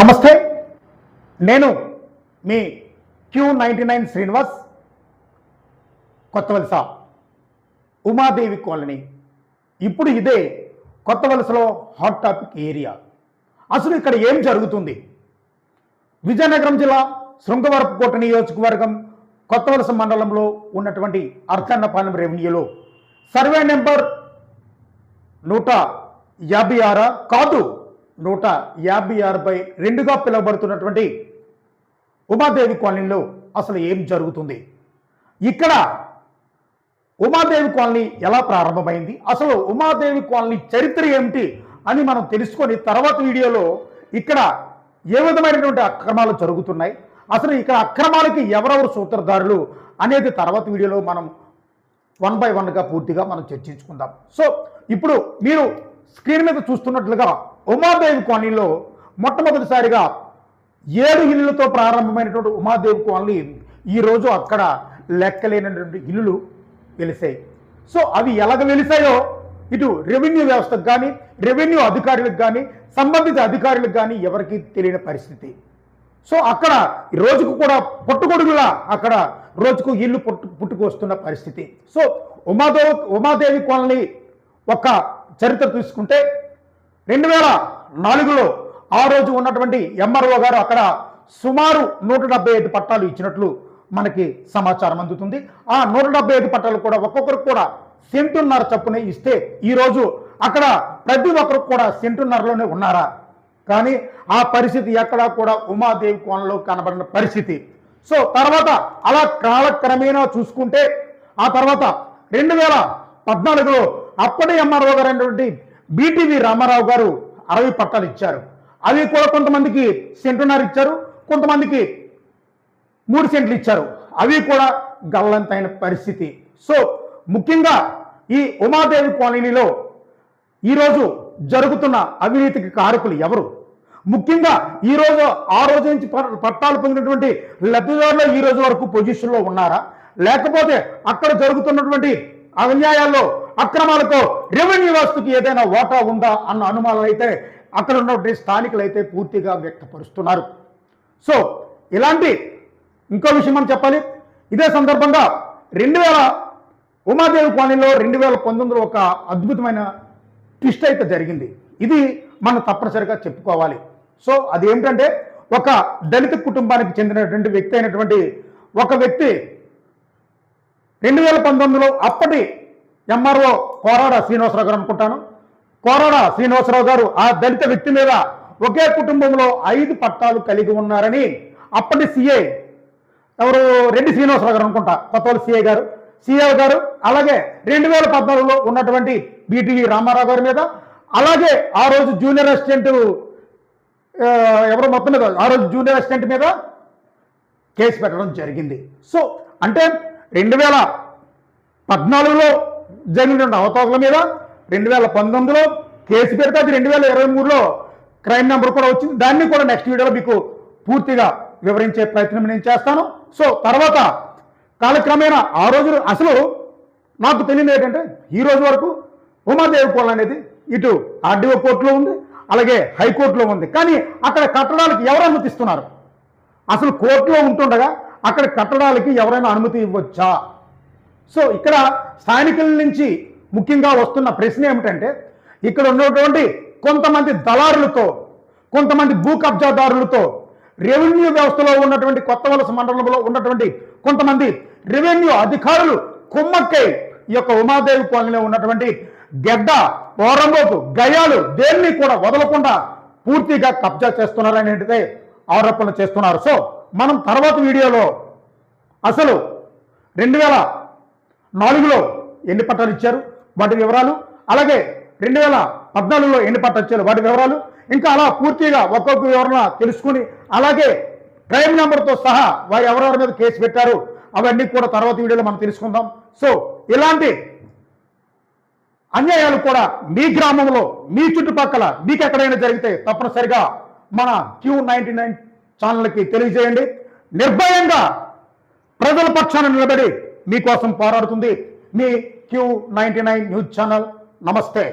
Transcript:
నమస్తే, నేను మీ Q99 శ్రీనివాస్. కొత్త వలస ఉమాదేవి కాలనీ. ఇప్పుడు ఇదే కొత్త వలసలో హాట్ టాపిక్ ఏరియా. అసలు ఇక్కడ ఏం జరుగుతుంది? విజయనగరం జిల్లా శృంగవరపుకోట నియోజకవర్గం కొత్త వలస మండలంలో ఉన్నటువంటి అర్చన్నపాలెం రెవెన్యూలో సర్వే నెంబర్ 156 కాదు 156/2గా పిలువబడుతున్నటువంటి ఉమాదేవి కాలనీలో అసలు ఏం జరుగుతుంది? ఇక్కడ ఉమాదేవి కాలనీ ఎలా ప్రారంభమైంది, అసలు ఉమాదేవి కాలనీ చరిత్ర ఏమిటి అని మనం తెలుసుకొని తర్వాత వీడియోలో ఇక్కడ ఏ విధమైనటువంటి అక్రమాలు జరుగుతున్నాయి, అసలు ఇక్కడ అక్రమాలకి ఎవరెవరు సూత్రధారులు అనేది తర్వాత వీడియోలో మనం 1 by 1గా పూర్తిగా మనం చర్చించుకుందాం. సో ఇప్పుడు మీరు స్క్రీన్ మీద చూస్తున్నట్లుగా ఉమాదేవి కాలనీలో మొట్టమొదటిసారిగా 7 ఇళ్లతో ప్రారంభమైనటువంటి ఉమాదేవి కాలనీ ఈరోజు అక్కడ లెక్కలేనటువంటి ఇల్లులు వెలిసాయి. సో అవి ఎలాగ వెలిసాయో ఇటు రెవెన్యూ వ్యవస్థకు కానీ రెవెన్యూ అధికారులకు కానీ సంబంధిత అధికారులకు కానీ ఎవరికి తెలియని పరిస్థితి. సో అక్కడ రోజుకు కూడా పుట్టుగొడుగులా అక్కడ రోజుకు ఇల్లు పుట్టుకొస్తున్న పరిస్థితి. సో ఉమాదేవి కాలనీ ఒక చరిత్ర తీసుకుంటే 2004లో ఆ రోజు ఉన్నటువంటి ఎంఆర్ఓ గారు అక్కడ సుమారు 175 పట్టాలు ఇచ్చినట్లు మనకి సమాచారం అందుతుంది. ఆ 175 పట్టాలు కూడా ఒక్కొక్కరికి కూడా సెంటున్నర చొప్పున ఇస్తే ఈరోజు అక్కడ ప్రతి ఒక్కరికి కూడా సెంటున్నరలోనే ఉన్నారా? కానీ ఆ పరిస్థితి ఎక్కడా కూడా ఉమాదేవి కోణంలో కనబడిన పరిస్థితి. సో తర్వాత అలా కాలక్రమేణా చూసుకుంటే ఆ తర్వాత 2014లో అప్పటి ఎంఆర్ఓ గారు అయినటువంటి బీటీవీ రామారావు గారు 60 పట్టాలు ఇచ్చారు. అవి కూడా కొంతమందికి సెంటున్నర ఇచ్చారు, కొంతమందికి 3 సెంట్లు ఇచ్చారు. అవి కూడా గల్లంతైన పరిస్థితి. సో ముఖ్యంగా ఈ ఉమాదేవి కాలనీలో ఈరోజు జరుగుతున్న అవినీతికి కారకులు ఎవరు? ముఖ్యంగా ఈరోజు ఆ రోజు నుంచి పట్టాలు పొందినటువంటి లబ్ధిదారులు ఈ రోజు వరకు పొజిషన్లో ఉన్నారా, లేకపోతే అక్కడ జరుగుతున్నటువంటి అన్యాయాల్లో అక్రమాలకు రెవెన్యూ వ్యవస్థకి ఏదైనా వాటా ఉందా అన్న అనుమానం అయితే అక్కడ ఉన్నటువంటి స్థానికులు అయితే పూర్తిగా వ్యక్తపరుస్తున్నారు. సో ఇలాంటి ఇంకో విషయం మనం చెప్పాలి. ఇదే సందర్భంగా ఉమాదేవి కాలనీలో 2019లో ఒక అద్భుతమైన ట్విస్ట్ అయితే జరిగింది. ఇది మనం తప్పనిసరిగా చెప్పుకోవాలి. సో అదేమిటంటే ఒక దళిత కుటుంబానికి చెందినటువంటి వ్యక్తి అయినటువంటి ఒక వ్యక్తి 2019లో అప్పటి ఎంఆర్ఓ కోరాడ శ్రీనివాసరావు గారు అనుకుంటాను, కోరాడ శ్రీనివాసరావు గారు ఆ దళిత వ్యక్తి మీద ఒకే కుటుంబంలో 5 పట్టాలు కలిగి ఉన్నారని అప్పటి సిఐ ఎవరు రెడ్డి శ్రీనివాసరావు గారు అనుకుంటా, కొత్తవాళ్ళ సిఐ గారు అలాగే 2014లో ఉన్నటువంటి బీటీవీ రామారావు గారి మీద, అలాగే ఆ రోజు జూనియర్ అసిస్టెంట్ ఎవరో మొత్తం మీద ఆ రోజు జూనియర్ అసిస్టెంట్ మీద కేసు పెట్టడం జరిగింది. సో అంటే 2014లో జరిగిన అవతారాల మీద 2019లో కేసు పెడితే అది 2023లో క్రైమ్ నెంబర్ కూడా వచ్చింది. దాన్ని కూడా నెక్స్ట్ వీడియోలో మీకు పూర్తిగా వివరించే ప్రయత్నం నేను చేస్తాను. సో తర్వాత కాలక్రమేణా ఆ రోజు అసలు నాకు తెలియదు ఏంటంటే ఈ రోజు వరకు ఉమాదేవి కాలనీ అనేది ఇటు ఆర్డీఓ కోర్టులో ఉంది, అలాగే హైకోర్టులో ఉంది. కానీ అక్కడ కట్టడాలకు ఎవరు అనుమతిస్తున్నారు? అసలు కోర్టులో ఉంటుండగా అక్కడ కట్టడాలకి ఎవరైనా అనుమతి ఇవ్వచ్చా? సో ఇక్కడ స్థానికుల నుంచి ముఖ్యంగా వస్తున్న ప్రశ్న ఏమిటంటే ఇక్కడ ఉన్నటువంటి కొంతమంది దళారులతో, కొంతమంది భూ కబ్జాదారులతో, రెవెన్యూ వ్యవస్థలో ఉన్నటువంటి కొత్త వలస మండలంలో ఉన్నటువంటి కొంతమంది రెవెన్యూ అధికారులు కుమ్మక్కై ఈ యొక్క ఉమాదేవి కాలనీలో ఉన్నటువంటి గెడ్డ, పోరంబోకు, గయాలు దేన్ని కూడా వదలకుండా పూర్తిగా కబ్జా చేస్తున్నారనేది ఆరోపణలు చేస్తున్నారు. సో మనం తర్వాత వీడియోలో అసలు 2004లో ఎన్ని పట్టాలు ఇచ్చారు వాటి వివరాలు, అలాగే 2014లో ఎన్ని పట్టాలు ఇచ్చారు వాటి వివరాలు, ఇంకా అలా పూర్తిగా ఒక్కొక్క వివరణ తెలుసుకుని అలాగే క్రైమ్ నెంబర్తో సహా వారు ఎవరెవరి మీద కేసు పెట్టారు అవన్నీ కూడా తర్వాత వీడియోలో మనం తెలుసుకుందాం. సో ఇలాంటి అన్యాయాలు కూడా మీ గ్రామంలో మీ చుట్టుపక్కల మీకు ఎక్కడైనా జరిగితే తప్పనిసరిగా మన Q99 ఛానల్కి తెలియజేయండి. నిర్భయంగా ప్రజల పక్షాన నిలబడి మీకోసం పోరాడుతుంది మీ Q99 న్యూస్ ఛానల్. నమస్తే.